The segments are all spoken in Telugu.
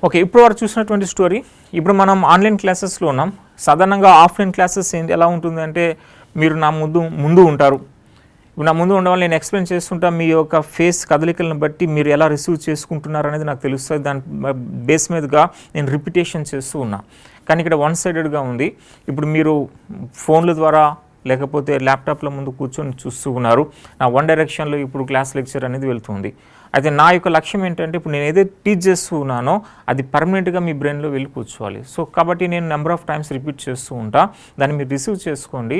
ఓకే, ఇప్పుడు వరకు చూసినటువంటి స్టోరీ. ఇప్పుడు మనం ఆన్లైన్ క్లాసెస్లో ఉన్నాం. సాధారణంగా ఆఫ్లైన్ క్లాసెస్ ఎలా ఉంటుందంటే మీరు నా ముందు ఉంటారు. ఇప్పుడు నా ముందు ఉండడం నేను ఎక్స్ప్లెయిన్ చేస్తుంటా, మీ యొక్క ఫేస్ కదలికలను బట్టి మీరు ఎలా రిసీవ్ చేసుకుంటున్నారు అనేది నాకు తెలుస్తుంది. దాని బేస్ మీదుగా నేను రిపిటేషన్ చేస్తూ ఉన్నా. కానీ ఇక్కడ వన్ సైడెడ్గా ఉంది. ఇప్పుడు మీరు ఫోన్ల ద్వారా లేకపోతే ల్యాప్టాప్ల ముందు కూర్చొని చూస్తూ ఉన్నారు. నా వన్ డైరెక్షన్లో ఇప్పుడు క్లాస్ లెక్చర్ అనేది వెళ్తుంది. అయితే నా యొక్క లక్ష్యం ఏంటంటే ఇప్పుడు నేను ఏదైతే టీచ్ చేస్తూ ఉన్నానో అది పర్మనెంట్గా మీ బ్రెయిన్లో వెళ్ళి కూర్చోవాలి. సో కాబట్టి నేను నెంబర్ ఆఫ్ టైమ్స్ రిపీట్ చేస్తూ ఉంటా. దాన్ని మీరు రిసీవ్ చేసుకోండి,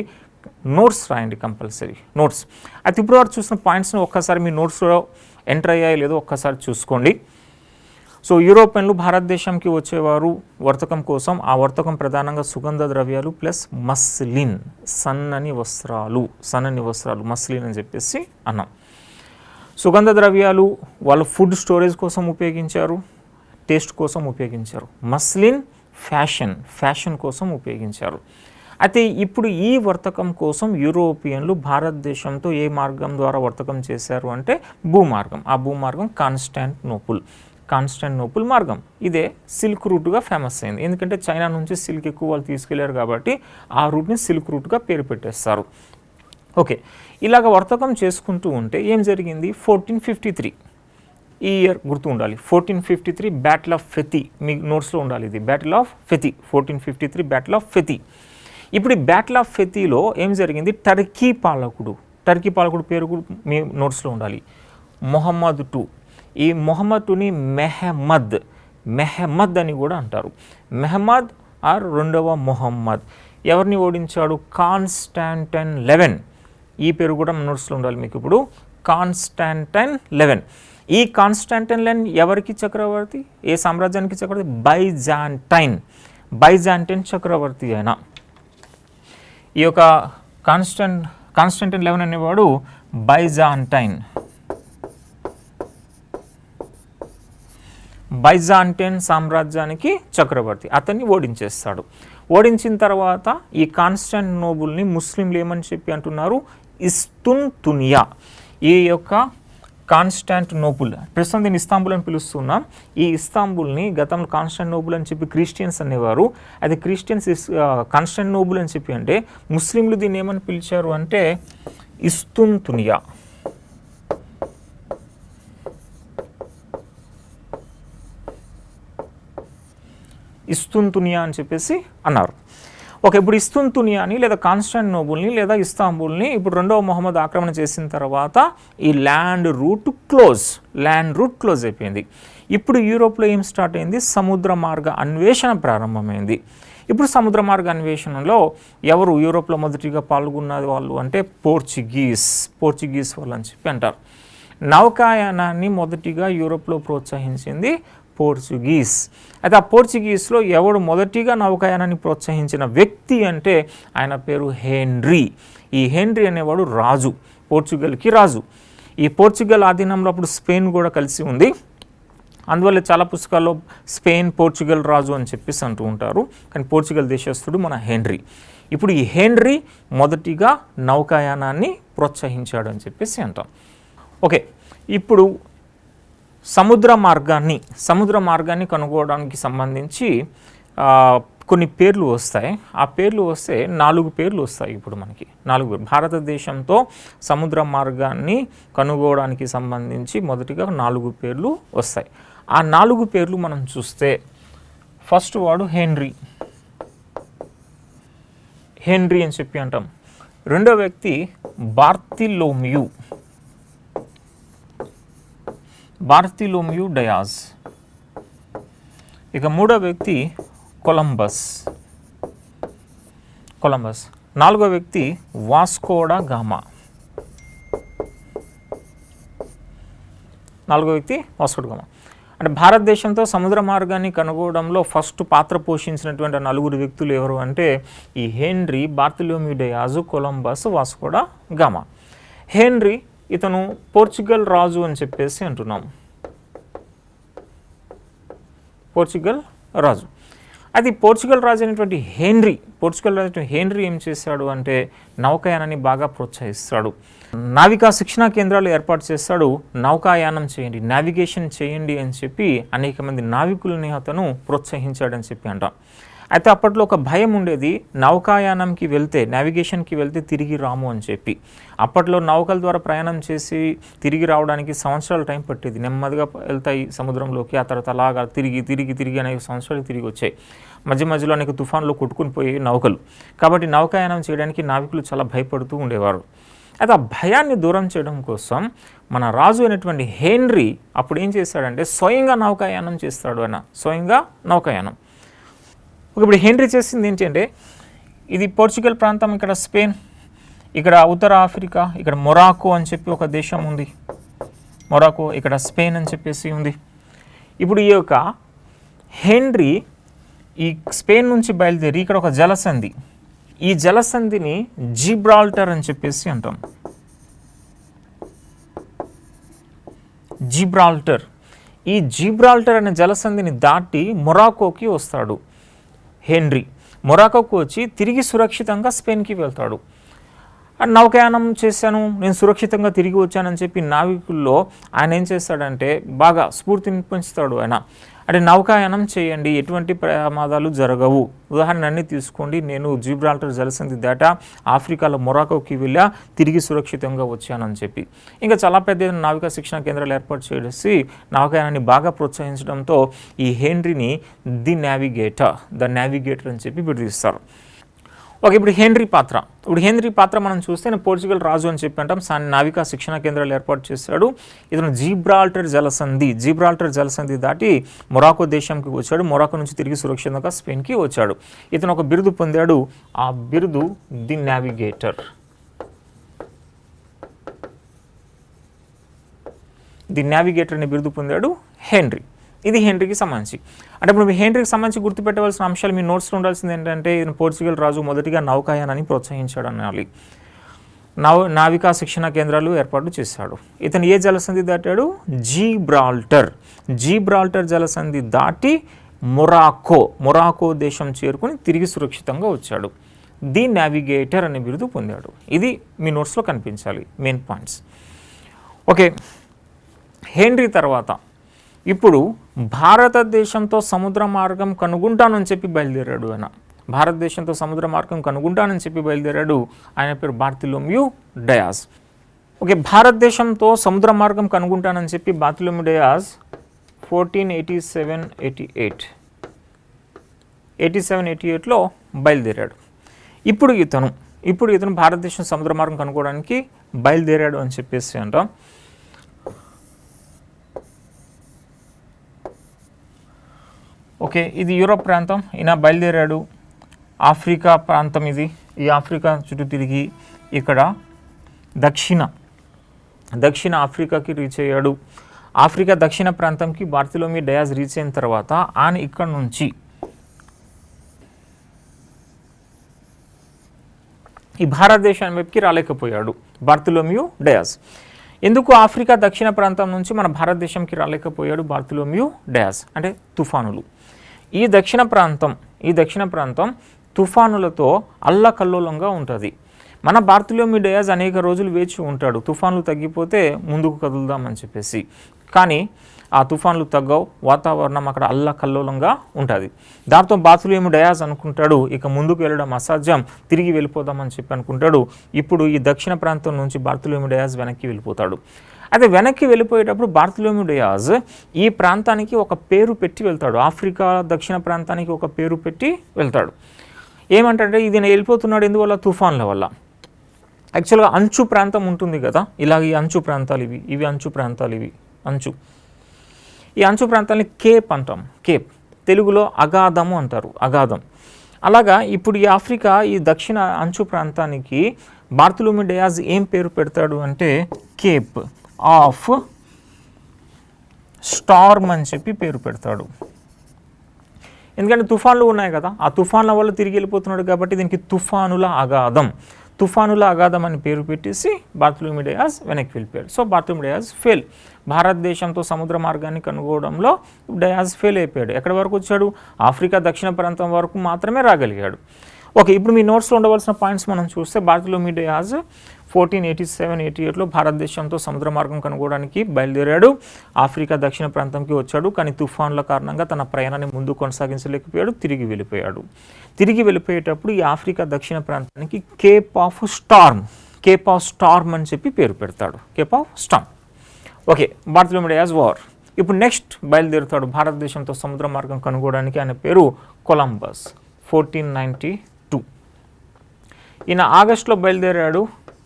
నోట్స్ రాయండి, కంపల్సరీ నోట్స్. అయితే ఇప్పుడు వారు చూసిన పాయింట్స్ని ఒక్కసారి మీ నోట్స్లో ఎంటర్ అయ్యాయి లేదో ఒక్కసారి చూసుకోండి. సో యూరోపియన్లు భారతదేశంకి వచ్చేవారు వర్తకం కోసం. ఆ వర్తకం ప్రధానంగా సుగంధ ద్రవ్యాలు ప్లస్ మస్లిన్, సన్నని వస్త్రాలు మస్లిన్ అని చెప్పేసి అన్నాం. సుగంధ ద్రవ్యాలు వాళ్ళు ఫుడ్ స్టోరేజ్ కోసం ఉపయోగించారు, టేస్ట్ కోసం ఉపయోగించారు. మస్లిన్ ఫ్యాషన్ కోసం ఉపయోగించారు. అయితే ఇప్పుడు ఈ వర్తకం కోసం యూరోపియన్లు భారతదేశంతో ఏ మార్గం ద్వారా వర్తకం చేశారు అంటే భూమార్గం. ఆ భూమార్గం కాన్స్టాంటినోపుల్ మార్గం. ఇదే సిల్క్ రూట్గా ఫేమస్ అయింది. ఎందుకంటే చైనా నుంచి సిల్క్ ఎక్కువ వాళ్ళు తీసుకెళ్లారు కాబట్టి ఆ రూట్ని సిల్క్ రూట్గా పేరు పెట్టేస్తారు. ఓకే, ఇలాగ వర్తకం చేసుకుంటూ ఉంటే ఏం జరిగింది? 1453 ఈ ఇయర్ గుర్తు ఉండాలి. 1453 బ్యాటిల్ ఆఫ్ ఫెతి, మీ నోట్స్లో ఉండాలి. ఇది బ్యాటిల్ ఆఫ్ ఫెతి, 1453 బ్యాటిల్ ఆఫ్ ఫెతి. ఇప్పుడు ఈ బ్యాటిల్ ఆఫ్ ఫెతిలో ఏం జరిగింది? టర్కీ పాలకుడు పేరు కూడా మీ నోట్స్లో ఉండాలి, మొహమ్మద్ II. ఈ మొహమ్మద్ IIని మెహమ్మద్ అని కూడా అంటారు. మెహమ్మద్ ఆర్ రెండవ మొహమ్మద్ ఎవరిని ఓడించాడు? కాన్స్టాంటైన్ 11. ఈ పేరు కూడా నోట్స్లో ఉండాలి మీకు. ఇప్పుడు కాన్స్టాంటైన్ 11. ఈ కాన్స్టాంటైన్ 11 ఎవరికి చక్రవర్తి? ఏ సామ్రాజ్యానికి చక్రవర్తి? బైజాంటైన్ చక్రవర్తి అయిన ఈ యొక్క కాన్స్టాంటైన్ 11 అనేవాడు బైజాంటైన్ సామ్రాజ్యానికి చక్రవర్తి. అతన్ని ఓడించేస్తాడు. ఓడించిన తర్వాత ఈ కాన్స్టాంటినోపుల్ని ముస్లింలు ఏమని చెప్పి అంటున్నారు? ఇస్తుంతునియా. ఈ యొక్క కాన్స్టాంటినోపుల్, ప్రస్తుతం దీన్ని ఇస్తాంబుల్ అని పిలుస్తున్నాం. ఈ ఇస్తాంబుల్ని గతంలో కాన్స్టాంటినోపుల్ అని చెప్పి క్రిస్టియన్స్ అనేవారు. అది క్రిస్టియన్స్ కాన్స్టాంటినోపుల్ అని చెప్పి అంటే ముస్లింలు దీన్ని ఏమని పిలిచారు అంటే ఇస్తుంతునియా. ఇస్తుంతునియా అని చెప్పేసి అన్నారు. ఓకే, ఇప్పుడు ఇస్తుంతునియాని లేదా కాన్స్టాంటినోపుల్ని లేదా ఇస్తాంబుల్ని ఇప్పుడు రెండవ మొహమ్మద్ ఆక్రమణ చేసిన తర్వాత ఈ ల్యాండ్ రూట్ క్లోజ్ అయిపోయింది. ఇప్పుడు యూరోప్లో ఏం స్టార్ట్ అయింది? సముద్ర మార్గ అన్వేషణ ప్రారంభమైంది. ఇప్పుడు సముద్ర మార్గ అన్వేషణలో ఎవరు యూరోప్లో మొదటిగా పాల్గొన్నది వాళ్ళు అంటే పోర్చుగీస్ వాళ్ళు అని చెప్పి అంటారు. నౌకాయానాన్ని మొదటిగా యూరోప్లో ప్రోత్సహించింది పోర్చుగీస్. అయితే ఆ పోర్చుగీస్లో ఎవడు మొదటిగా నౌకాయానాన్ని ప్రోత్సహించిన వ్యక్తి అంటే ఆయన పేరు హెన్రీ. ఈ హెన్రీ అనేవాడు రాజు, పోర్చుగల్కి రాజు. ఈ పోర్చుగల్ ఆధీనంలో అప్పుడు స్పెయిన్ కూడా కలిసి ఉంది. అందువల్ల చాలా పుస్తకాల్లో స్పెయిన్ పోర్చుగల్ రాజు అని చెప్పేసి అంటూ ఉంటారు. కానీ పోర్చుగల్ దేశస్థుడు మన హెన్రీ. ఇప్పుడు ఈ హెన్రీ మొదటిగా నౌకాయానాన్ని ప్రోత్సహించాడు అని చెప్పేసి అంటాం. ఓకే, ఇప్పుడు సముద్ర మార్గాన్ని కనుగొనడానికి సంబంధించి కొన్ని పేర్లు వస్తాయి. ఆ పేర్లు వస్తే 4 పేర్లు వస్తాయి. ఇప్పుడు మనకి 4 పేర్లు భారతదేశంతో సముద్ర మార్గాన్ని కనుగొనడానికి సంబంధించి మొదటిగా 4 పేర్లు వస్తాయి. ఆ 4 పేర్లు మనం చూస్తే ఫస్ట్ వాడు హెన్రీ అని చెప్పి అంటాం. రెండో వ్యక్తి బార్తిలోమియు డయాజ్. ఇక మూడో వ్యక్తి కొలంబస్. నాలుగో వ్యక్తి వాస్కోడా గామా. అంటే భారతదేశంతో సముద్ర మార్గాన్ని కనుగొనడంలో ఫస్ట్ పాత్ర పోషించినటువంటి 4 వ్యక్తులు ఎవరు అంటే ఈ Henry, Bartholomew Dias, Columbus, Vasco da Gama. Henry ఇతను పోర్చుగల్ రాజు అని చెప్పేసి అంటున్నాం. పోర్చుగల్ రాజు. అది పోర్చుగల్ రాజు అయినటువంటి హెన్రీ ఏం చేశాడు అంటే నౌకాయానాన్ని బాగా ప్రోత్సహిస్తాడు. నావికా శిక్షణా కేంద్రాలు ఏర్పాటు చేస్తాడు. నౌకాయానం చేయండి, నావిగేషన్ చేయండి అని చెప్పి అనేక మంది నావికులని అతను ప్రోత్సహించాడని చెప్పి అంటాం. అయితే అప్పట్లో ఒక భయం ఉండేది, నౌకాయానంకి వెళ్తే, నావిగేషన్కి వెళ్తే తిరిగి రాము అని చెప్పి. అప్పట్లో నౌకల ద్వారా ప్రయాణం చేసి తిరిగి రావడానికి సంవత్సరాల టైం పట్టేది. నెమ్మదిగా వెళ్తాయి సముద్రంలోకి, ఆ తర్వాత అలాగా తిరిగి అనేక సంవత్సరాలు తిరిగి వచ్చాయి. మధ్యలో అనేక తుఫాన్లు కొట్టుకుని పోయే నౌకలు. కాబట్టి నౌకాయానం చేయడానికి నావికులు చాలా భయపడుతూ ఉండేవారు. అయితే ఆ భయాన్ని దూరం చేయడం కోసం మన రాజు అయినటువంటి హెన్రీ అప్పుడు ఏం చేశాడంటే స్వయంగా నౌకాయానం చేస్తాడు. స్వయంగా నౌకాయానం. ఇప్పుడు హెన్రీ చేసింది ఏంటంటే, ఇది పోర్చుగల్ ప్రాంతం, ఇక్కడ స్పెయిన్, ఇక్కడ ఉత్తర ఆఫ్రికా, ఇక్కడ మొరాకో అని చెప్పి ఒక దేశం ఉంది, మొరాకో, ఇక్కడ స్పెయిన్ అని చెప్పేసి ఉంది. ఇప్పుడు ఈ యొక్క హెన్రీ ఈ స్పెయిన్ నుంచి బయలుదేరి ఇక్కడ ఒక జలసంధి, ఈ జలసంధిని జిబ్రాల్టర్ అని చెప్పేసి అంటాం. జిబ్రాల్టర్, ఈ జిబ్రాల్టర్ అనే జలసంధిని దాటి మొరాకోకి వస్తాడు హెన్రీ. మొరాకోకు వచ్చి తిరిగి సురక్షితంగా స్పెయిన్కి వెళ్తాడు. నౌకాయానం చేశాను, నేను సురక్షితంగా తిరిగి వచ్చానని చెప్పి నావికుల్లో ఆయన ఏం చేస్తాడంటే బాగా స్ఫూర్తిని పెంచుతాడు. అంటే నౌకాయానం చేయండి, ఎటువంటి ప్రమాదాలు జరగవు. ఉదాహరణ అన్నీ తీసుకోండి, నేను జిబ్రాల్టర్ జలసంధి దాటా ఆఫ్రికాలో మొరాకోకి వెళ్ళా, తిరిగి సురక్షితంగా వచ్చానని చెప్పి. ఇంకా చాలా పెద్ద నావికా శిక్షణ కేంద్రాలు ఏర్పాటు చేసి నౌకాయానాన్ని బాగా ప్రోత్సహించడంతో ఈ హెన్రీని ది నావిగేటర్ అని చెప్పి పిలుస్తారు. ఓకే, ఇప్పుడు హెన్రీ పాత్ర మనం చూస్తే పోర్చుగల్ రాజు అని చెప్పి అంటాం. నావికా శిక్షణ కేంద్రాలు ఏర్పాటు చేశాడు. ఇతను జిబ్రాల్టర్ జలసంధి దాటి మొరాకో దేశంకి వచ్చాడు. మొరాకో నుంచి తిరిగి సురక్షితంగా స్పెయిన్కి వచ్చాడు. ఇతను ఒక బిరుదు పొందాడు, ఆ బిరుదు ది నావిగేటర్. అనే బిరుదు పొందాడు హెన్రీ. ఇది హెన్రీకి సంబంధించి. అంటే ఇప్పుడు హెన్రీకి సంబంధించి గుర్తుపెట్టవలసిన అంశాలు మీ నోట్స్లో ఉండాల్సింది ఏంటంటే, ఇతను పోర్చుగల్ రాజు మొదటిగా నౌకాయానాన్ని ప్రోత్సహించాడు అనాలి. నావికా శిక్షణ కేంద్రాలు ఏర్పాటు చేశాడు. ఇతను ఏ జలసంధి దాటాడు? జిబ్రాల్టర్ జలసంధి దాటి మొరాకో దేశం చేరుకుని తిరిగి సురక్షితంగా వచ్చాడు. ది నావిగేటర్ అనే బిరుదు పొందాడు. ఇది మీ నోట్స్లో కనిపించాలి మెయిన్ పాయింట్స్. ఓకే, హెన్రీ తర్వాత ఇప్పుడు భారతదేశంతో సముద్ర మార్గం కనుగొంటానని చెప్పి బయలుదేరాడు. ఆయన పేరు బార్తిలోమ్యూ డయాస్. ఓకే, భారతదేశంతో సముద్ర మార్గం కనుగొంటానని చెప్పి బార్తిలోమ్యూ డయాస్ 1487-88లో బయలుదేరాడు. ఇప్పుడు ఇతను భారతదేశం సముద్ర మార్గం కనుక్కోవడానికి బయలుదేరాడు అని చెప్పేసి అంటాం. ఓకే, ఇది యూరోప్ ప్రాంతం, ఈయన బయలుదేరాడు. ఆఫ్రికా ప్రాంతం ఇది. ఈ ఆఫ్రికా చుట్టూ తిరిగి ఇక్కడ దక్షిణ ఆఫ్రికాకి రీచ్ అయ్యాడు. ఆఫ్రికా దక్షిణ ప్రాంతంకి బార్తిలోమ్యూ డయాస్ రీచ్ అయిన తర్వాత ఆయన ఇక్కడ నుంచి ఈ భారతదేశం వైపుకి రాలేకపోయాడు బార్తిలోమ్యూ డయాస్. ఎందుకు ఆఫ్రికా దక్షిణ ప్రాంతం నుంచి మన భారతదేశంకి రాలేకపోయాడు బార్తిలోమ్యూ డయాస్ అంటే తుఫానులు. ఈ దక్షిణ ప్రాంతం తుఫానులతో అల్లకల్లోలంగా ఉంటుంది. మన బార్తిలోమ్యూ డయాస్ అనేక రోజులు వేచి ఉంటాడు, తుఫాన్లు తగ్గిపోతే ముందుకు కదులుదామని చెప్పేసి. కానీ ఆ తుఫాన్లు తగ్గవు, వాతావరణం అక్కడ అల్లకల్లోలంగా ఉంటుంది. దాంతో బార్తిలోమ్యూ డయాస్ అనుకుంటాడు ఇక ముందుకు వెళ్ళడం అసాధ్యం, తిరిగి వెళ్ళిపోదామని చెప్పి అనుకుంటాడు. ఇప్పుడు ఈ దక్షిణ ప్రాంతం నుంచి బార్తిలోమ్యూ డయాస్ వెనక్కి వెళ్ళిపోతాడు. అయితే వెనక్కి వెళ్ళిపోయేటప్పుడు బార్తిలోమ్యూ డయాస్ ఈ ప్రాంతానికి ఒక పేరు పెట్టి వెళ్తాడు. ఆఫ్రికా దక్షిణ ప్రాంతానికి ఒక పేరు పెట్టి వెళ్తాడు. ఏమంటే ఇది వెళ్ళిపోతున్నాడు ఎందువల్ల? తుఫాన్ల వల్ల. యాక్చువల్గా అంచు ప్రాంతం ఉంటుంది కదా, ఇలాగ ఈ అంచు ప్రాంతాలు ఇవి అంచు ప్రాంతాలు, ఈ అంచు ప్రాంతాలని కేప్ అంటాం. కేప్ తెలుగులో అగాధము అంటారు, అగాధం. అలాగా ఇప్పుడు ఈ ఆఫ్రికా ఈ దక్షిణ అంచు ప్రాంతానికి బార్తిలోమ్యూ డయాస్ ఏం పేరు పెడతాడు అంటే కేప్ ఆఫ్ స్టార్మ్ అని చెప్పి పేరు పెడతాడు. ఎందుకంటే తుఫాన్లు ఉన్నాయి కదా, ఆ తుఫాన్ల వల్ల తిరిగి వెళ్ళిపోతున్నాడు కాబట్టి దీనికి తుఫానుల అగాధం తుఫానుల అగాధం అని పేరు పెట్టేసి బార్తలోమ్యూ డయాస్ వెనక్కి వెళ్ళిపోయాడు. So Bartholomew Dias fail. భారతదేశంతో సముద్ర మార్గాన్ని కనుగొనడంలో డయాస్ ఫెయిల్ అయిపోయాడు. ఎక్కడి వరకు వచ్చాడు? ఆఫ్రికా దక్షిణ ప్రాంతం వరకు మాత్రమే రాగలిగాడు. ఓకే, ఇప్పుడు మీ నోట్స్లో ఉండవలసిన పాయింట్స్ మనం చూస్తే బార్తలోమ్యూ డయాస్ 1487-88లో భారతదేశంతో సముద్ర మార్గం కనుగొనడానికి బయలుదేరాడు. ఆఫ్రికా దక్షిణ ప్రాంతంకి వచ్చాడు, కానీ తుఫాన్ల కారణంగా తన ప్రయాణాన్ని ముందు కొనసాగించలేకపోయాడు, తిరిగి వెళ్ళిపోయాడు. తిరిగి వెళ్ళిపోయేటప్పుడు ఈ ఆఫ్రికా దక్షిణ ప్రాంతానికి కేప్ ఆఫ్ స్టార్మ్ అని చెప్పి పేరు పెడతాడు. Cape of Storm. Okay, Bartholomew Dias వార్. ఇప్పుడు నెక్స్ట్ బయలుదేరుతాడు భారతదేశంతో సముద్ర మార్గం కనుగొనడానికి. ఆయన పేరు కొలంబస్. 1492. ఈయన ఆగస్టులో బయలుదేరాడు.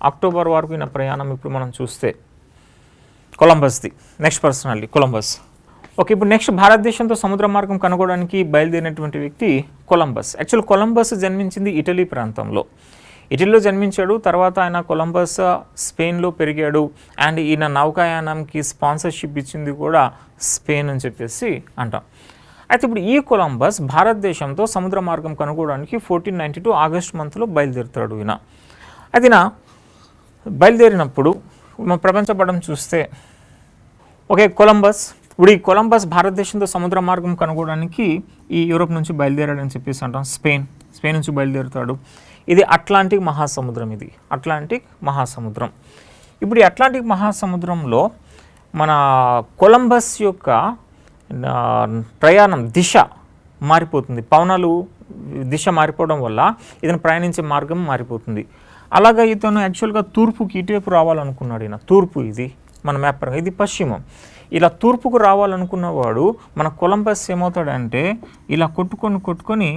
అక్టోబర్ వరకు ఈయన ప్రయాణం ఇప్పుడు మనం చూస్తే కొలంబస్ది. Next personality Columbus. ఓకే, ఇప్పుడు నెక్స్ట్ భారతదేశంతో సముద్ర మార్గం కనుగొనడానికి బయలుదేరినటువంటి వ్యక్తి కొలంబస్. యాక్చువల్ కొలంబస్ జన్మించింది ఇటలీ ప్రాంతంలో. ఇటలీలో జన్మించాడు. తర్వాత ఆయన కొలంబస్ స్పెయిన్లో పెరిగాడు. అండ్ ఈయన నౌకాయానంకి స్పాన్సర్షిప్ ఇచ్చింది కూడా స్పెయిన్ అని చెప్పేసి అంటాం. అయితే ఇప్పుడు ఈ కొలంబస్ భారతదేశంతో సముద్ర మార్గం కనుగొనడానికి 1492 ఆగస్ట్ మంత్లో బయలుదేరుతాడు ఈయన. అయితే ఈయన బయలుదేరినప్పుడు మన ప్రపంచ పటం చూస్తే ఓకే, కొలంబస్ ఇప్పుడు ఈ కొలంబస్ భారతదేశంతో సముద్ర మార్గం కనుగొనడానికి ఈ యూరోప్ నుంచి బయలుదేరాడని చెప్పేసి అంటాం. స్పెయిన్ నుంచి బయలుదేరుతాడు. ఇది అట్లాంటిక్ మహాసముద్రం. ఇది అట్లాంటిక్ మహాసముద్రం. ఇప్పుడు ఈ అట్లాంటిక్ మహాసముద్రంలో మన కొలంబస్ యొక్క ప్రయాణం దిశ మారిపోతుంది. పవనాలు దిశ మారిపోవడం వల్ల ఇతను ప్రయాణించే మార్గం మారిపోతుంది. అలాగా ఇతను యాక్చువల్గా తూర్పుకి ఇటువైపు రావాలనుకున్నాడు. ఈయన తూర్పు, ఇది మన మ్యాప్ పరంగా ఇది పశ్చిమం. ఇలా తూర్పుకు రావాలనుకున్నవాడు మన కొలంబస్ ఏమవుతాడంటే ఇలా కొట్టుకొని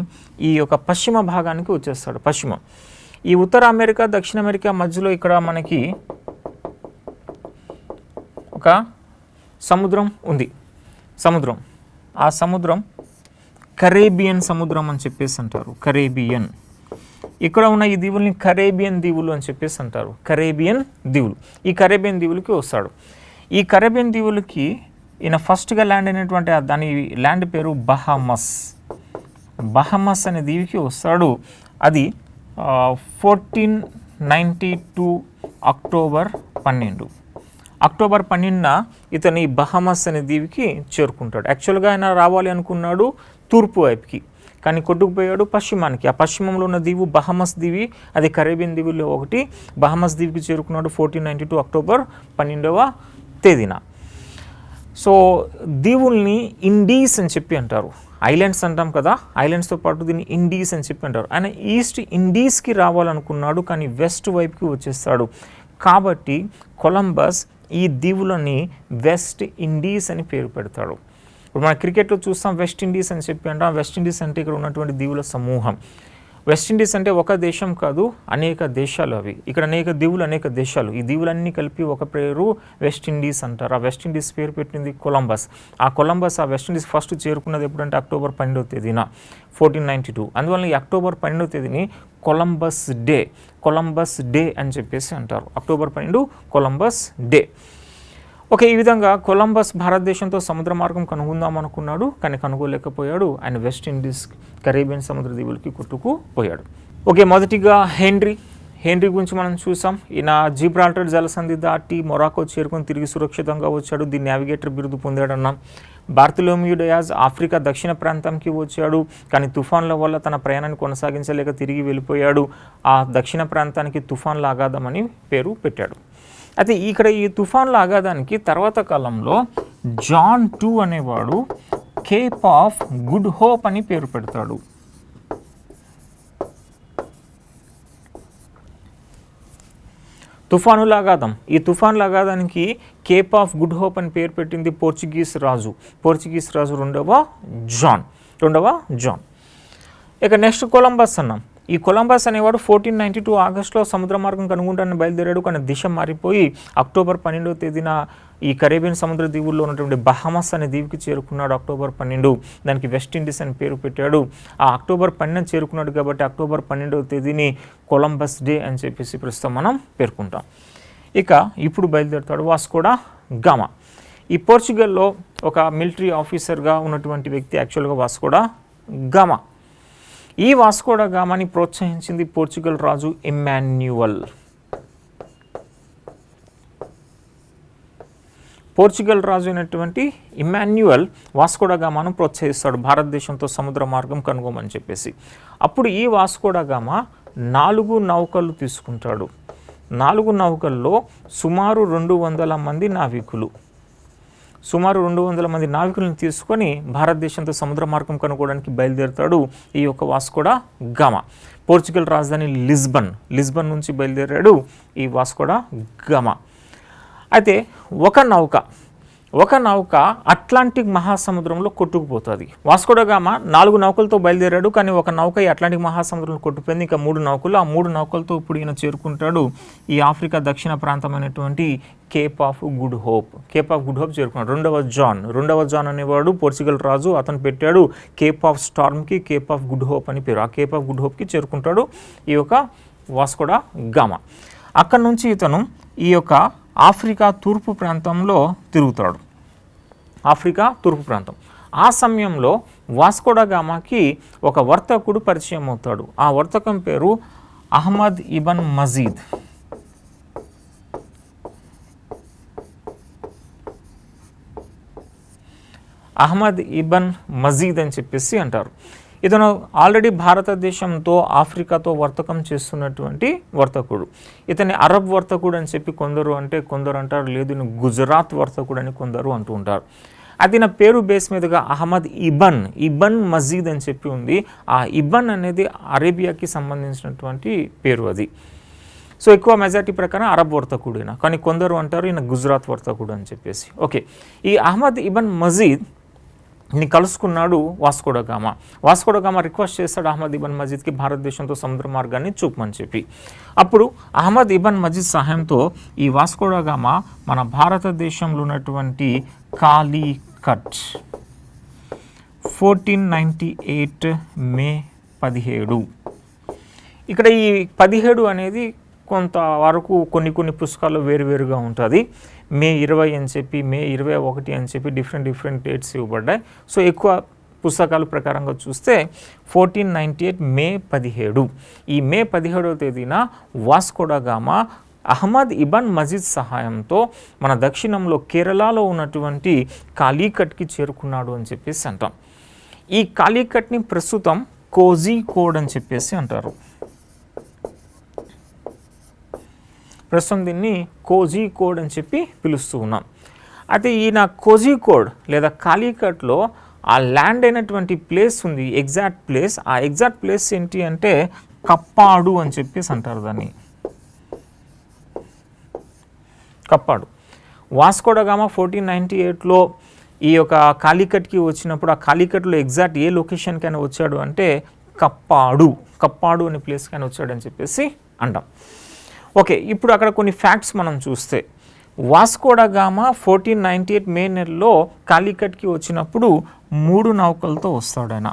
ఈ యొక్క పశ్చిమ భాగానికి వచ్చేస్తాడు. పశ్చిమం ఈ ఉత్తర అమెరికా దక్షిణ అమెరికా మధ్యలో ఇక్కడ మనకి ఒక సముద్రం ఉంది. ఆ సముద్రం కరేబియన్ సముద్రం అని చెప్పేసి అంటారు. కరేబియన్. ఇక్కడ ఉన్న ఈ దీవుల్ని కరేబియన్ దీవులు అని చెప్పేసి అంటారు. కరేబియన్ దీవులు. ఈ కరేబియన్ దీవులకి వస్తాడు. ఈ కరేబియన్ దీవులకి ఈయన ఫస్ట్గా ల్యాండ్ అయినటువంటి దాని ల్యాండ్ పేరు బహమస్ అనే దీవికి వస్తాడు. అది 1492 అక్టోబర్ 12న ఇతను ఈ బహమస్ అనే దీవికి చేరుకుంటాడు. యాక్చువల్గా ఆయన రావాలి అనుకున్నాడు తూర్పు వైపుకి, కానీ కొట్టుకుపోయాడు పశ్చిమానికి. ఆ పశ్చిమంలో ఉన్న దీవు బహమస్ దీవి, అది కరేబియన్ దీవుల్లో ఒకటి. బహమస్ దీవికి చేరుకున్నాడు 1492 అక్టోబర్ 12వ తేదీన. సో దీవుల్ని ఇండీస్ అని చెప్పి అంటారు. ఐలాండ్స్ అంటాం కదా, ఐలాండ్స్తో పాటు దీన్ని ఇండీస్ అని చెప్పి అంటారు. ఆయన ఈస్ట్ ఇండీస్కి రావాలనుకున్నాడు, కానీ వెస్ట్ వైపుకి వచ్చేస్తాడు. కాబట్టి కొలంబస్ ఈ దీవులని వెస్ట్ ఇండీస్ అని పేరు పెడతాడు. ఇప్పుడు మన క్రికెట్లో చూస్తాం వెస్ట్ ఇండీస్ అని చెప్పి అంటాం. వెస్ట్ ఇండీస్ అంటే ఇక్కడ ఉన్నటువంటి దీవుల సమూహం. వెస్ట్ ఇండీస్ అంటే ఒక దేశం కాదు, అనేక దేశాలు అవి. ఇక్కడ అనేక దీవులు, అనేక దేశాలు. ఈ దీవులన్నీ కలిపి ఒక పేరు వెస్ట్ ఇండీస్ అంటారు. ఆ వెస్ట్ ఇండీస్ పేరు పెట్టింది కొలంబస్. ఆ వెస్ట్ ఇండీస్ ఫస్ట్ చేరుకున్నది ఎప్పుడంటే అక్టోబర్ 12వ తేదీన 1492. అందువల్ల ఈ అక్టోబర్ 12వ తేదీని కొలంబస్ డే అని చెప్పేసి అంటారు. October 12 Columbus day. ఓకే, ఈ విధంగా కొలంబస్ భారతదేశంతో సముద్ర మార్గం కనుగొందాం అనుకున్నాడు, కానీ కనుగోలేకపోయాడు. ఆయన వెస్ట్ ఇండీస్ కరేబియన్ సముద్ర దీవులకి కొట్టుకుపోయాడు. ఓకే, మొదటిగా హెన్రీ గురించి మనం చూసాం. ఈయన జిబ్రాల్టర్ జలసంధి దాటి మొరాకో చేరుకొని తిరిగి సురక్షితంగా వచ్చాడు. ది నావిగేటర్ బిరుదు పొందాడన్నాం. బార్తలోమ్యూ డయాస్ ఆఫ్రికా దక్షిణ ప్రాంతంకి వచ్చాడు, కానీ తుఫాన్ల వల్ల తన ప్రయాణాన్ని కొనసాగించలేక తిరిగి వెళ్ళిపోయాడు. ఆ దక్షిణ ప్రాంతానికి తుఫాన్ల అగాధం అని పేరు పెట్టాడు. అయితే ఇక్కడ ఈ తుఫాన్ల అగాధానికి తర్వాత కాలంలో జాన్ 2 అనేవాడు కేప్ ఆఫ్ గుడ్ హోప్ అని పేరు పెడతాడు. తుఫానుల అగాధం. ఈ తుఫాన్ల అగాధానికి కేప్ ఆఫ్ గుడ్ హోప్ అని పేరు పెట్టింది పోర్చుగీస్ రాజు రెండవ జాన్. ఇక నెక్స్ట్ కొలంబస్ అన్నాం. ఈ కొలంబస్ అనేవాడు 1492 ఆగస్టులో సముద్ర మార్గం కనుగొనడానికి బయలుదేరాడు, కానీ దిశ మారిపోయి అక్టోబర్ 12వ తేదీన ఈ కరేబియన్ సముద్ర దీవుల్లో ఉన్నటువంటి బహమస్ అనే దీవికి చేరుకున్నాడు. అక్టోబర్ 12 దానికి వెస్ట్ ఇండీస్ అని పేరు పెట్టాడు. ఆ అక్టోబర్ 12 చేరుకున్నాడు కాబట్టి అక్టోబర్ 12వ తేదీని కొలంబస్ డే అని చెప్పేసి ప్రస్తుతం మనం పేర్కొంటాం. ఇక ఇప్పుడు బయలుదేరుతాడు వాస్కో డా గామా. ఈ పోర్చుగల్లో ఒక మిలిటరీ ఆఫీసర్గా ఉన్నటువంటి వ్యక్తి యాక్చువల్గా వాస్కో డా గామా. ఈ వాస్కో డ గామాని ప్రోత్సహించింది పోర్చుగల్ రాజు ఇమ్మాన్యువల్. పోర్చుగల్ రాజు అయినటువంటి ఇమ్మాన్యువల్ వాస్కో డ గామాను ప్రోత్సహిస్తాడు భారతదేశంతో సముద్ర మార్గం కనుగొమని చెప్పేసి. అప్పుడు ఈ వాస్కో డ గామా 4 నౌకలు తీసుకుంటాడు. 4 నౌకల్లో సుమారు 200 మంది నావికులు, సుమారు 200 మంది నావికులను తీసుకొని భారతదేశంతో సముద్ర మార్గం కనుగొనడానికి బయలుదేరుతాడు ఈ యొక్క వాస్కో డ గామా. పోర్చుగల్ రాజధాని లిస్బన్ నుంచి బయలుదేరాడు ఈ వాస్కో డ గామా. అయితే ఒక నౌక అట్లాంటిక్ మహాసముద్రంలో కొట్టుకుపోతుంది. వాస్కో డ గామా 4 నౌకలతో బయలుదేరాడు, కానీ ఒక నౌక ఈ అట్లాంటిక్ మహాసముద్రంలో కొట్టుకుపోయింది. ఇంకా 3 నౌకలు, ఆ 3 నౌకలతో ఇప్పుడు ఈయన చేరుకుంటాడు ఈ ఆఫ్రికా దక్షిణ ప్రాంతమైనటువంటి కేప్ ఆఫ్ గుడ్ హోప్ చేరుకున్నాడు. రెండవ జాన్ అనేవాడు పోర్చుగల్ రాజు, అతను పెట్టాడు కేప్ ఆఫ్ స్టార్మ్కి కేప్ ఆఫ్ గుడ్ హోప్ అని పేరు. ఆ కేప్ ఆఫ్ గుడ్ హోప్కి చేరుకుంటాడు ఈ యొక్క వాస్కో డ గామా. అక్కడి నుంచి ఇతను ఈ యొక్క ఆఫ్రికా తూర్పు ప్రాంతంలో తిరుగుతాడు. ఆ సమయంలో వాస్కో డ గామాకి ఒక వర్తకుడు పరిచయం అవుతాడు. ఆ వర్తకం పేరు అహ్మద్ ఇబన్ మజీద్. అని చెప్పేసి అంటారు. ఇతను ఆల్రెడీ భారతదేశంతో ఆఫ్రికాతో వర్తకం చేస్తున్నటువంటి వర్తకుడు. ఇతని అరబ్ వర్తకుడు అని చెప్పి కొందరు అంటారు, లేదు గుజరాత్ వర్తకుడు అని కొందరు అంటూ ఉంటారు. అది నా పేరు బేస్ మీదుగా అహ్మద్ ఇబన్ మజీద్ అని చెప్పి ఉంది. ఆ ఇబన్ అనేది అరేబియాకి సంబంధించినటువంటి పేరు అది. సో ఎక్కువ మెజారిటీ ప్రకారం అరబ్ వర్తకుడైనా, కానీ కొందరు అంటారు ఈయన గుజరాత్ వర్తకుడు అని చెప్పేసి. ఓకే, ఈ అహ్మద్ ఇబన్ మజీద్ ని కలుసుకున్నాడు వాస్కో డ గామా. వాస్కో డ గామా రిక్వెస్ట్ చేస్తాడు అహ్మద్ ఇబన్ మజీద్కి భారతదేశంతో సముద్ర మార్గాన్ని చూపమని చెప్పి. అప్పుడు అహ్మద్ ఇబన్ మజీద్ సహాయంతో ఈ వాస్కో డ గామా మన భారతదేశంలో ఉన్నటువంటి కాలికట్ 1498 మే 17. ఇక్కడ ఈ 17 అనేది కొంతవరకు కొన్ని పుస్తకాల్లో వేరువేరుగా ఉంటుంది. మే 20 అని చెప్పి, మే 21 అని చెప్పి డిఫరెంట్ డేట్స్ ఇవ్వబడ్డాయి. సో ఎక్కువ పుస్తకాల ప్రకారంగా చూస్తే 1498 మే 17. ఈ మే 17వ తేదీన వాస్కో డ గామా అహ్మద్ ఇబన్ మజీద్ సహాయంతో మన దక్షిణంలో కేరళలో ఉన్నటువంటి కాలికట్కి చేరుకున్నాడు అని చెప్పేసి అంటాం. ఈ కాలికట్ని ప్రస్తుతం కోజికోడ్ అని చెప్పేసి అంటారు. ప్రస్తుతం దీన్ని కోజికోడ్ అని చెప్పి పిలుస్తూ ఉన్నాం. అయితే ఈయన కోజికోడ్ లేదా కాలికట్లో ఆ ల్యాండ్ అయినటువంటి ప్లేస్ ఉంది, ఎగ్జాక్ట్ ప్లేస్. ఆ ఎగ్జాక్ట్ ప్లేస్ ఏంటి అంటే కప్పాడు అని చెప్పేసి అంటారు దాన్ని. కప్పాడు. వాస్కో డ గామా 1498లో ఈ యొక్క కాలికట్కి వచ్చినప్పుడు ఆ కాలికట్లో ఎగ్జాక్ట్ ఏ లొకేషన్కైనా వచ్చాడు అంటే కప్పాడు అనే ప్లేస్కైనా వచ్చాడు అని చెప్పేసి అంటాం. ఓకే, ఇప్పుడు అక్కడ కొన్ని ఫ్యాక్ట్స్ మనం చూస్తే వాస్కో డ గామా 1498 మే నెలలో కాలికట్కి వచ్చినప్పుడు 3 నౌకలతో వస్తాడు ఆయన.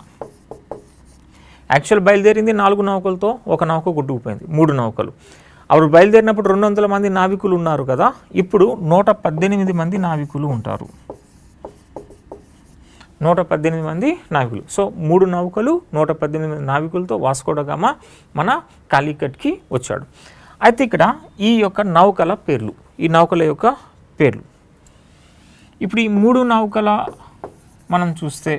యాక్చువల్ బయలుదేరింది 4 నౌకలతో, ఒక నౌక కొట్టుకుపోయింది, 3 నౌకలు. అప్పుడు బయలుదేరినప్పుడు 200 మంది నావికులు ఉన్నారు కదా, ఇప్పుడు 118 మంది నావికులు ఉంటారు. 118 మంది నావికులు. సో 3 నౌకలు 118 మంది నావికులతో వాస్కో డ గామా మన కాలికట్కి వచ్చాడు. అయితే ఇక్కడ ఈ యొక్క నౌకల పేర్లు, ఈ నౌకల యొక్క పేర్లు. ఇప్పుడు ఈ 3 నౌకల మనం చూస్తే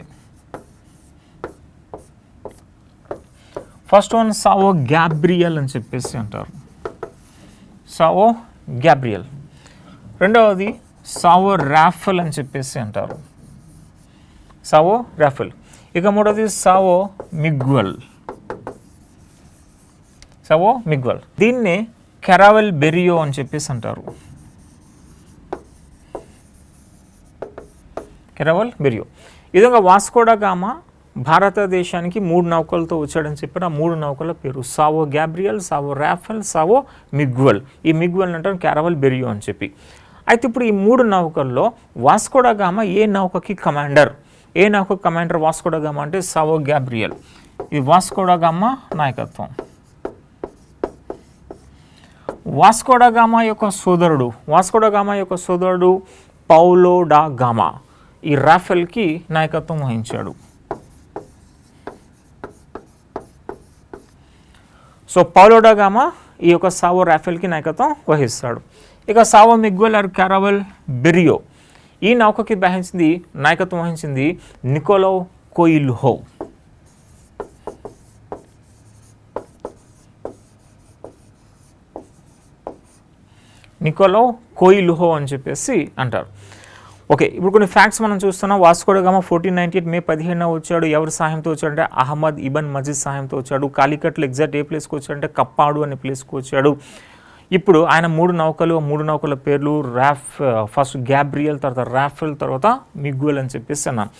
ఫస్ట్ వన్ సావో గ్యాబ్రియల్ అని చెప్పేసి అంటారు. సావో గ్యాబ్రియల్. రెండవది సావో రాఫెల్ అని చెప్పేసి అంటారు. సావో రాఫెల్. ఇక మూడవది సావో మిగ్వల్. దీన్నే కెరావెల్ బెరియో అని చెప్పేసి అంటారు. కెరావెల్ బెరియో. ఈ విధంగా వాస్కో డ గామా భారతదేశానికి 3 నౌకలతో వచ్చాడని చెప్పిన ఆ 3 నౌకల పేరు సావో గ్యాబ్రియల్, సావో రాఫెల్, సావో మిగ్వల్. ఈ మిగ్వల్ అంటారు కెరావెల్ బెరియో అని చెప్పి. అయితే ఇప్పుడు ఈ 3 నౌకల్లో వాస్కో డ గామా ఏ నౌకకి కమాండర్ వాస్కో డ గామా అంటే సావో గ్యాబ్రియల్. ఇది వాస్కో డ గామా నాయకత్వం. వాస్కో డ గామా యొక్క సోదరుడు పౌలో డా గామా ఈ రాఫెల్కి నాయకత్వం వహించాడు. సో పౌలో డా గామా ఈ యొక్క సావో రాఫెల్కి నాయకత్వం వహిస్తాడు. ఇక సావో మిగ్వెల్ ఆర్ క్యారవెల్ బెరియో ఈ నౌకకి నాయకత్వం వహించింది నికోలో కోయిల్హో. నికోలో కోయిల్హో అని చెప్పేసి అంటారు. ఓకే, ఇప్పుడు కొన్ని ఫ్యాక్ట్స్ మనం చూస్తున్నాం. వాస్కో డా గామా 1498 మే 15 వచ్చాడు. ఎవరి సహాయంతో వచ్చాడంటే అహ్మద్ ఇబన్ మజీద్ సహాయంతో వచ్చాడు. కాలికట్లో ఎగ్జాక్ట్ ఏ ప్లేస్కి వచ్చాడంటే కప్పాడు అనే ప్లేస్కి వచ్చాడు. ఇప్పుడు ఆయన 3 నౌకల పేర్లు ఫస్ట్ గ్యాబ్రియల్, తర్వాత రాఫెల్, తర్వాత మిగ్వెల్ అని చెప్పేసి అన్నాను.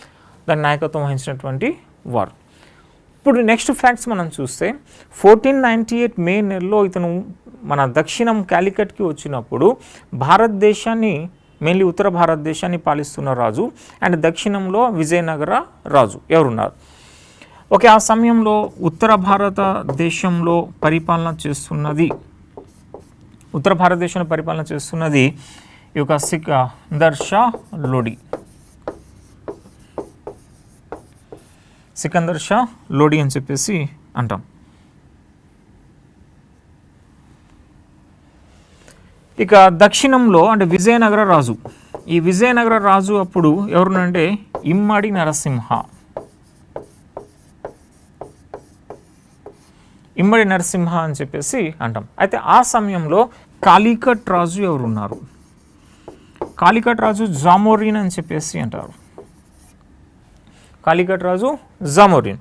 దాని నాయకత్వం వహించినటువంటి వారు. ఇప్పుడు నెక్స్ట్ ఫ్యాక్ట్స్ మనం చూస్తే 1498 మే నెలలో ఇతను మన దక్షిణం కాలికట్కి వచ్చినప్పుడు భారతదేశాన్ని, మెయిన్లీ ఉత్తర భారతదేశాన్ని పాలిస్తున్న రాజు అండ్ దక్షిణంలో విజయనగర రాజు ఎవరున్నారు. ఓకే, ఆ సమయంలో ఉత్తర భారతదేశంలో పరిపాలన చేస్తున్నది ఈ యొక్క సికందర్ షా లోడి అని చెప్పేసి అంటాం. ఇక దక్షిణంలో అంటే విజయనగర రాజు, ఈ విజయనగర రాజు అప్పుడు ఎవరునంటే ఇమ్మడి నరసింహ అని చెప్పేసి అంటాం. అయితే ఆ సమయంలో కాలికట్ రాజు ఎవరున్నారు, కాలికట్ రాజు జామోరిన్ అని చెప్పేసి అంటారు. కాలికట్ రాజు జామోరిన్.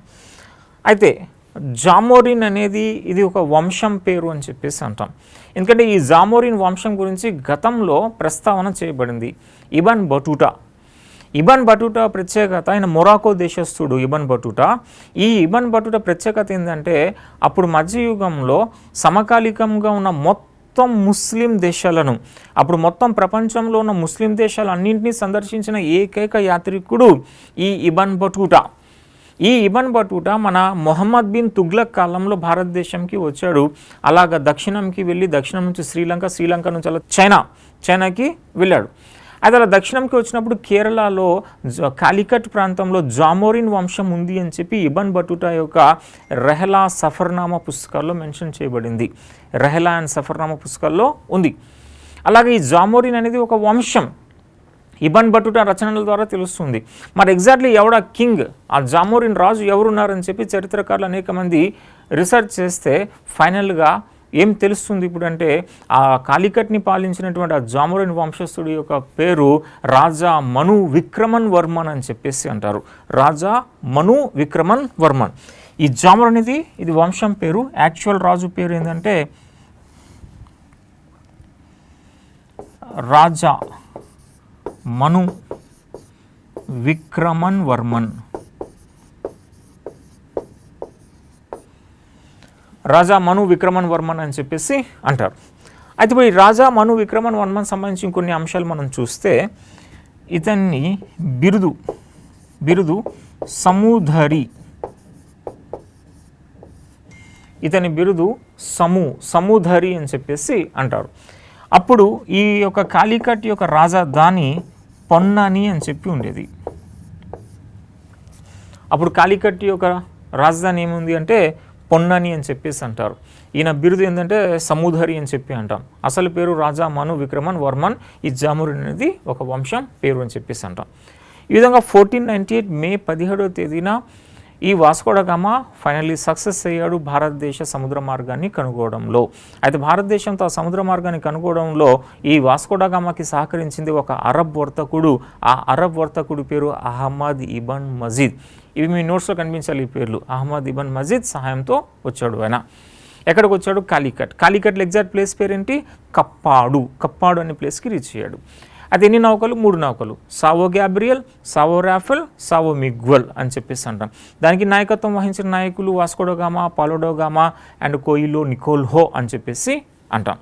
అయితే జామోరిన్ అనేది ఇది ఒక వంశం పేరు అని చెప్పేసి అంటాం. ఎందుకంటే ఈ జామోరిన్ వంశం గురించి గతంలో ప్రస్తావన చేయబడింది. ఇబన్ బటూటా ప్రత్యేకత, ఆయన మొరాకో దేశస్థుడు ఇబన్ బటూటా. ఈ ఇబన్ బటూటా ప్రత్యేకత ఏంటంటే అప్పుడు మధ్యయుగంలో సమకాలికంగా ఉన్న మొత్తం ముస్లిం దేశాలను, అప్పుడు మొత్తం ప్రపంచంలో ఉన్న ముస్లిం దేశాలన్నింటినీ సందర్శించిన ఏకైక యాత్రికుడు ఈ ఇబన్ బటూటా. ఈ ఇబన్ బటూటా మన మొహమ్మద్ బిన్ తుగ్లక్ కాలంలో భారతదేశంకి వచ్చాడు. అలాగా దక్షిణంకి వెళ్ళి దక్షిణం నుంచి శ్రీలంక నుంచి అలా చైనాకి వెళ్ళాడు. అయితే అలా దక్షిణంకి వచ్చినప్పుడు కేరళలో కాలికట్ ప్రాంతంలో జామోరిన్ వంశం ఉంది అని చెప్పి ఇబన్ బటూటా యొక్క రెహలా సఫర్నామా పుస్తకాల్లో మెన్షన్ చేయబడింది. రెహలా అండ్ సఫర్నామా పుస్తకాల్లో ఉంది. అలాగే ఈ జామోరిన్ అనేది ఒక వంశం ఇబన్ బటూటా రచనల ద్వారా తెలుస్తుంది. మరి ఎగ్జాక్ట్లీ ఎవడా కింగ్, ఆ జామోరిన్ రాజు ఎవరున్నారని చెప్పి చరిత్రకారులు అనేక మంది రీసెర్చ్ చేస్తే ఫైనల్గా ఏం తెలుస్తుంది ఇప్పుడు అంటే ఆ కాలికట్ని పాలించినటువంటి ఆ జామోరిన్ వంశస్థుడి యొక్క పేరు రాజా మను విక్రమన్ వర్మన్ అని చెప్పేసి అంటారు. రాజా మను విక్రమన్ వర్మన్. ఈ జామోరిన్ అనేది ఇది వంశం పేరు. యాక్చువల్ రాజు పేరు ఏంటంటే రాజా మను విక్రమన్ వర్మన్. రాజా మను విక్రమన్ వర్మన్ అని చెప్పేసి అంటారు. అయితే ఇప్పుడు ఈ రాజా మను విక్రమన్ వర్మన్ సంబంధించి ఇంకొన్ని అంశాలు మనం చూస్తే ఇతన్ని బిరుదు సమూధరి, ఇతని బిరుదు సమూధరి అని చెప్పేసి అంటారు. అప్పుడు ఈ యొక్క కాలికట్ యొక్క రాజధాని పొన్నాని అని చెప్పి ఉండేది. అప్పుడు కాలికట్ యొక్క రాజధాని ఏముంది అంటే పొన్నాని అని చెప్పేసి అంటారు. ఈయన బిరుదు ఏంటంటే సమూధరి అని చెప్పి అంటాం. అసలు పేరు రాజా మను విక్రమన్ వర్మన్. ఈ జామోరిన్ అనేది ఒక వంశం పేరు అని చెప్పేసి అంటాం. ఈ విధంగా 1498 మే 17వ తేదీన ఈ వాస్కో డా గామా ఫైనల్లీ సక్సెస్ అయ్యాడు భారతదేశ సముద్ర మార్గాన్ని కనుగొనడంలో. అయితే భారతదేశంతో ఆ సముద్ర మార్గాన్ని కనుగొనడంలో ఈ వాస్కో డా గామాకి సహకరించింది ఒక అరబ్ వర్తకుడు. ఆ అరబ్ వర్తకుడి పేరు అహ్మద్ ఇబన్ మజీద్. ఇవి మీ నోట్స్లో కనిపించాలి ఈ పేర్లు. అహ్మద్ ఇబన్ మజీద్ సహాయంతో వచ్చాడు ఆయన. ఎక్కడికి వచ్చాడు? కాలికట్లో ఎగ్జాక్ట్ ప్లేస్ పేరేంటి? కప్పాడు అనే ప్లేస్కి రీచ్ అయ్యాడు. అది ఎన్ని నౌకలు? 3 నౌకలు. సావో గ్యాబ్రియల్, సావో రాఫెల్, సావో మిగ్వెల్ అని చెప్పేసి అంటాం. దానికి నాయకత్వం వహించిన నాయకులు వాస్కో డా గామా, పౌలో డా గామా అండ్ కోయిలో నికోల్హో అని చెప్పేసి అంటాం.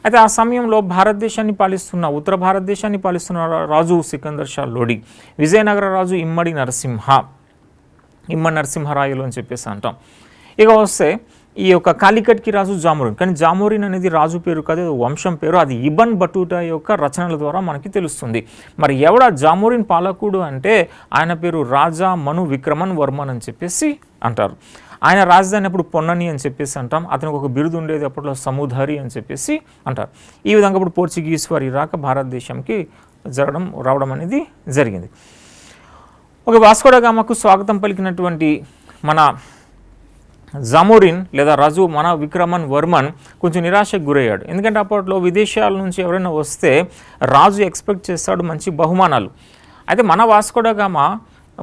అయితే ఆ సమయంలో భారతదేశాన్ని పాలిస్తున్న ఉత్తర భారతదేశాన్ని పాలిస్తున్న రాజు సికందర్ షా లోడి, విజయనగర రాజు ఇమ్మడి నరసింహరాయలు అని చెప్పేసి అంటాం. ఇక వస్తే ఈ యొక్క కాలికట్కి రాజు జామోరిన్. కానీ జామోరిన్ అనేది రాజు పేరు కాదు, వంశం పేరు. అది ఇబన్ బటూటా యొక్క రచనల ద్వారా మనకి తెలుస్తుంది. మరి ఎవడ జామోరిన్ పాలకుడు అంటే ఆయన పేరు రాజా మను విక్రమన్ వర్మన్ అని చెప్పేసి అంటారు. ఆయన రాజధాని అప్పుడు పొన్నని అని చెప్పేసి అంటాం. అతనికి ఒక బిరుదు ఉండేది అప్పట్లో సముధారి అని చెప్పేసి అంటారు. ఈ విధంగా ఇప్పుడు పోర్చుగీస్ వారి రాక భారతదేశంకి రావడం అనేది జరిగింది. ఒక వాస్కో డ గామాకు స్వాగతం పలికినటువంటి మన జామోరిన్ లేదా రాజు మన విక్రమన్ వర్మన్ కొంచెం నిరాశకు గురయ్యాడు. ఎందుకంటే అప్పట్లో విదేశాల నుంచి ఎవరైనా వస్తే రాజు ఎక్స్పెక్ట్ చేస్తాడు మంచి బహుమానాలు. అయితే మన వాస్కో డ గామా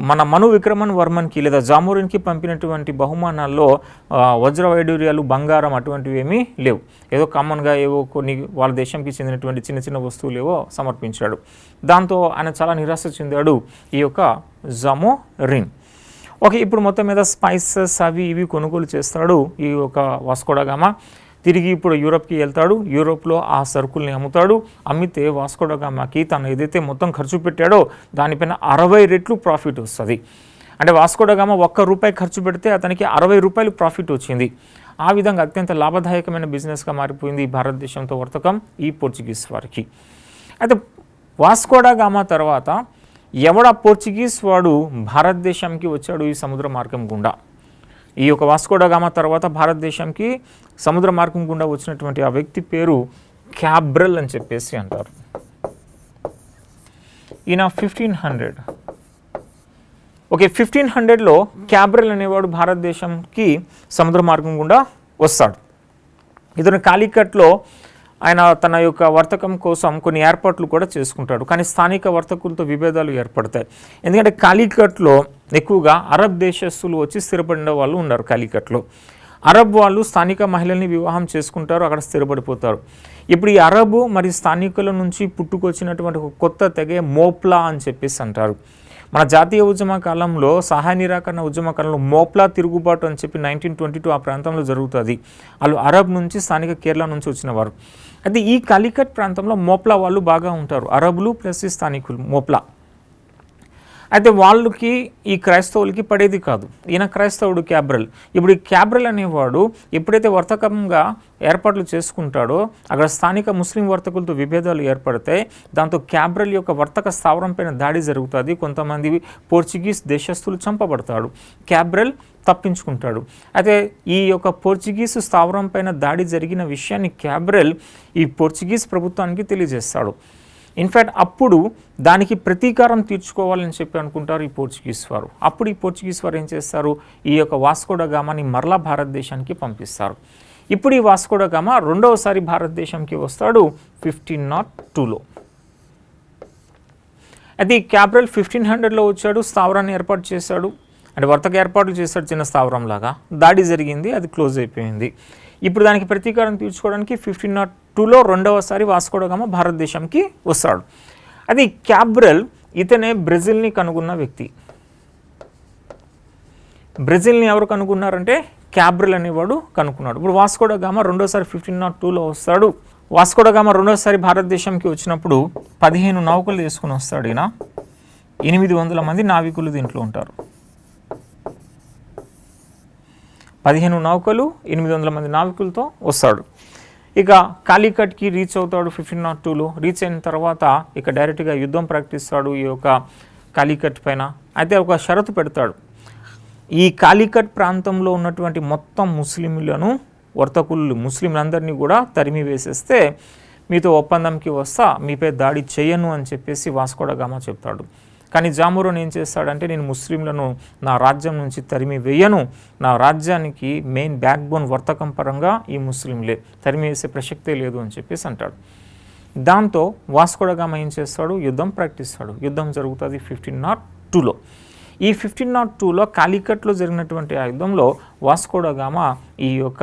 మన మను విక్రమన్ వర్మన్కి లేదా జామోరిన్కి పంపినటువంటి బహుమానాల్లో వజ్ర వైడూర్యాలు, బంగారం అటువంటివి ఏమీ లేవు. ఏదో కామన్గా ఏవో కొన్ని వాళ్ళ దేశంకి చెందినటువంటి చిన్న చిన్న వస్తువులు ఏవో సమర్పించాడు. దాంతో ఆయన చాలా నిరాశ చెందాడు ఈ యొక్క జామోరిన్. ఓకే, ఇప్పుడు మొత్తం మీద స్పైసెస్ అవి ఇవి కొనుగోలు చేస్తాడు ఈ యొక్క వాస్కో డ గామా. తిరిగి ఇప్పుడు యూరోప్కి వెళ్తాడు. యూరోప్లో ఆ సరుకుల్ని అమ్ముతాడు. అమ్మితే వాస్కో డ గామాకి తను ఏదైతే మొత్తం ఖర్చు పెట్టాడో దానిపైన 60 రెట్లు ప్రాఫిట్ వస్తుంది. అంటే వాస్కో డ గామా ₹1 ఖర్చు పెడితే అతనికి ₹60 ప్రాఫిట్ వచ్చింది. ఆ విధంగా అత్యంత లాభదాయకమైన బిజినెస్గా మారిపోయింది భారతదేశంతో వర్తకం ఈ పోర్చుగీస్ వారికి. అయితే వాస్కో డ గామా తర్వాత పోర్చుగీస్ వాడు భారతదేశంకి వచ్చాడు ఈ సముద్ర మార్గం గుండా. ఈ యొక్క వాస్కో డ గామా తర్వాత భారతదేశంకి సముద్ర మార్గం గుండా వచ్చినటువంటి ఆ వ్యక్తి పేరు క్యాబ్రల్ అని చెప్పేసి అంటారు. ఈయన 1500 ఓకే 1500లో క్యాబ్రల్ అనేవాడు భారతదేశంకి సముద్ర మార్గం గుండా వస్తాడు. ఇతను కాలికట్లో ఆయన తన యొక్క వర్తకం కోసం కొన్ని ఏర్పాట్లు కూడా చేసుకుంటాడు. కానీ స్థానిక వర్తకులతో విభేదాలు ఏర్పడతాయి. ఎందుకంటే కాలికట్లో ఎక్కువగా అరబ్ దేశస్తులు వచ్చి స్థిరపడిన వాళ్ళు ఉన్నారు. కాలికట్లో అరబ్ వాళ్ళు స్థానిక మహిళల్ని వివాహం చేసుకుంటారు, అక్కడ స్థిరపడిపోతారు. ఇప్పుడు ఈ అరబు మరియు స్థానికుల నుంచి పుట్టుకొచ్చినటువంటి ఒక కొత్త తెగే మోప్లా అని చెప్పేసి అంటారు. మన జాతీయ ఉద్యమ కాలంలో సహాయ నిరాకరణ ఉద్యమ కాలంలో మోప్లా తిరుగుబాటు అని చెప్పి 1922 ఆ ప్రాంతంలో జరుగుతుంది. వాళ్ళు అరబ్ నుంచి స్థానిక కేరళ నుంచి వచ్చిన వారు. అయితే ఈ కాలికట్ ప్రాంతంలో మోప్లా వాళ్ళు బాగా ఉంటారు, అరబులు ప్లస్ ఈ స్థానికులు మోప్లా. అయితే వాళ్ళకి ఈ క్రైస్తవులకి పడేది కాదు. ఈయన క్రైస్తవుడు క్యాబ్రల్. ఇప్పుడు ఈ క్యాబ్రల్ అనేవాడు ఎప్పుడైతే వర్తకంగా ఏర్పాట్లు చేసుకుంటాడో అక్కడ స్థానిక ముస్లిం వర్తకులతో విభేదాలు ఏర్పడతాయి. దాంతో క్యాబ్రల్ యొక్క వర్తక స్థావరం పైన దాడి జరుగుతుంది. కొంతమంది పోర్చుగీస్ దేశస్తులు చంపబడతాడు. క్యాబ్రల్ తప్పించుకుంటాడు. అయితే ఈ యొక్క పోర్చుగీస్ స్థావరం పైన దాడి జరిగిన విషయాన్ని క్యాబ్రల్ ఈ పోర్చుగీస్ ప్రభుత్వానికి తెలియజేస్తాడు. ఇన్ఫ్యాక్ట్ అప్పుడు దానికి ప్రతీకారం తీర్చుకోవాలని చెప్పి అనుకుంటారు ఈ పోర్చుగీస్ వారు. అప్పుడు ఈ పోర్చుగీస్ వారు ఏం చేస్తారు, ఈ యొక్క వాస్కో డ గామాని మరలా భారతదేశానికి పంపిస్తారు. ఇప్పుడు ఈ వాస్కో డ గామా రెండవసారి భారతదేశంకి వస్తాడు 1502లో. అది క్యాబ్రల్ 1500లో వచ్చాడు, స్థావరాన్ని ఏర్పాటు చేశాడు. అంటే వర్తక ఏర్పాట్లు చేశాడు చిన్న స్థావరం లాగా. దాడి జరిగింది, అది క్లోజ్ అయిపోయింది. ఇప్పుడు దానికి ప్రతీకారం తీర్చుకోవడానికి 1502లో రెండవసారి వాస్కో డ గామా భారతదేశంకి వస్తాడు. అది క్యాబ్రల్ ఇతనే బ్రెజిల్ని కనుగొన్న వ్యక్తి. బ్రెజిల్ని ఎవరు కనుగొన్నారంటే క్యాబ్రల్ అనేవాడు కనుక్కున్నాడు. ఇప్పుడు వాస్కో డ గామా రెండోసారి 1502లో వస్తాడు. వాస్కో డ గామా రెండోసారి భారతదేశంకి వచ్చినప్పుడు 15 నౌకలు తీసుకుని వస్తాడు. ఈయన 800 మంది నావికులు దీంట్లో ఉంటారు. 15 నౌకలు 800 మంది నావికులతో వస్తాడు. ఇక కాలికట్కి రీచ్ అవుతాడు 1502లో. రీచ్ అయిన తర్వాత ఇక డైరెక్ట్గా యుద్ధం ప్రకటిస్తాడు ఈ యొక్క కాలికట్ పైన. అయితే ఒక షరతు పెడతాడు, ఈ కాలికట్ ప్రాంతంలో ఉన్నటువంటి మొత్తం ముస్లింలను వర్తకులు ముస్లింలందరినీ కూడా తరిమి వేసేస్తే మీతో ఒప్పందంకి వస్తా, మీపై దాడి చేయను అని చెప్పేసి వాస్కో డ గామా చెప్తాడు. కానీ జామోరిన్ ఏం చేస్తాడంటే నేను ముస్లింలను నా రాజ్యం నుంచి తరిమి వేయను, నా రాజ్యానికి మెయిన్ బ్యాక్ బోన్ వర్తకం పరంగా ఈ ముస్లింలే, తరిమి వేసే ప్రసక్తే లేదు అని చెప్పేసి అంటాడు. దాంతో వాస్కో డ గామా ఏం చేస్తాడు, యుద్ధం ప్రకటిస్తాడు. యుద్ధం జరుగుతుంది 1502లో. ఈ 1502లో కాలికట్లో జరిగినటువంటి ఆ యుద్ధంలో వాస్కో డ గామా ఈ యొక్క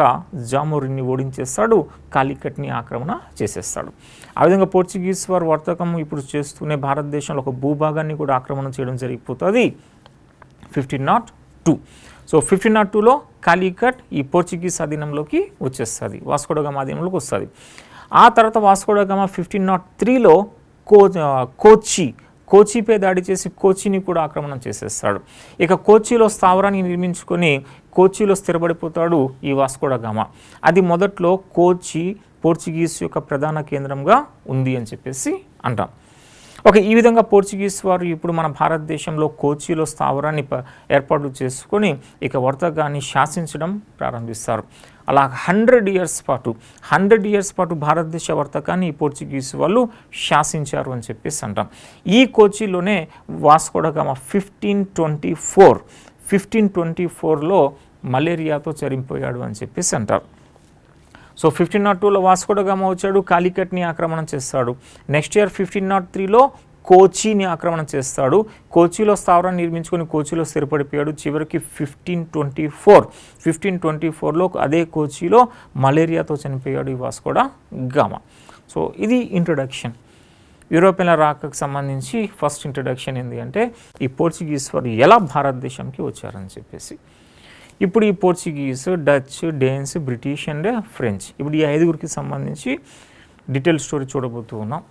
జామోరిన్ని ఓడించేస్తాడు, కాలికట్ని ఆక్రమణ చేసేస్తాడు. ఆ విధంగా పోర్చుగీస్ వారు వర్తకం ఇప్పుడు చేస్తూనే భారతదేశంలో ఒక భూభాగాన్ని కూడా ఆక్రమణ చేయడం జరిగిపోతుంది 1502. సో 1502లో కాలికట్ ఈ పోర్చుగీస్ అధీనంలోకి వచ్చేస్తుంది, వాస్కో డ గామా అధీనంలోకి వస్తుంది. ఆ తర్వాత వాస్కో డ గామా 1503లో కోచిపై దాడి చేసి కోచిని కూడా ఆక్రమణ చేసేస్తాడు. ఇక కోచిలో స్థావరాన్ని నిర్మించుకొని కోచిలో స్థిరపడిపోతాడు ఈ వాస్కో డ గామా. అది మొదట్లో కోచి పోర్చుగీస్ యొక్క ప్రధాన కేంద్రంగా ఉంది అని చెప్పేసి అంటాం. ఓకే, ఈ విధంగా పోర్చుగీస్ వారు ఇప్పుడు మన భారతదేశంలో కోచిలో స్థావరాన్ని ఏర్పాటు చేసుకొని ఇక వర్తకాన్ని శాసించడం ప్రారంభిస్తారు. అలా 100 ఇయర్స్ పాటు భారతదేశ వర్తకాన్ని ఈ పోర్చుగీస్ వాళ్ళు శాసించారు అని చెప్పేసి అంటాం. ఈ కోచిలోనే వాస్కో డ గామా 1524లో మలేరియాతో చనిపోయాడు అని చెప్పేసి అంటారు. సో 1502లో వాస్కో డ గామా వచ్చాడు, కాలికట్ని ఆక్రమణ చేస్తాడు. నెక్స్ట్ ఇయర్ 1503లో కోచిని ఆక్రమణ చేస్తాడు. కోచిలో స్థావరాన్ని నిర్మించుకొని కోచిలో స్థిరపడిపోయాడు. చివరికి 1524లో అదే కోచిలో మలేరియాతో చనిపోయాడు ఈ వాస్కో డ గామా. సో ఇది ఇంట్రొడక్షన్. యూరోపియన్ల రాకకు సంబంధించి ఫస్ట్ ఇంట్రడక్షన్ ఏంటి అంటే ఈ పోర్చుగీస్ వారు ఎలా భారతదేశంకి వచ్చారని చెప్పేసి. ఇప్పుడు ఈ Portuguese, Dutch, డేన్స్, British and French, ఇప్పుడు ఈ 5గురికి సంబంధించి డీటెయిల్ స్టోరీ చూడబోతూ ఉన్నాం.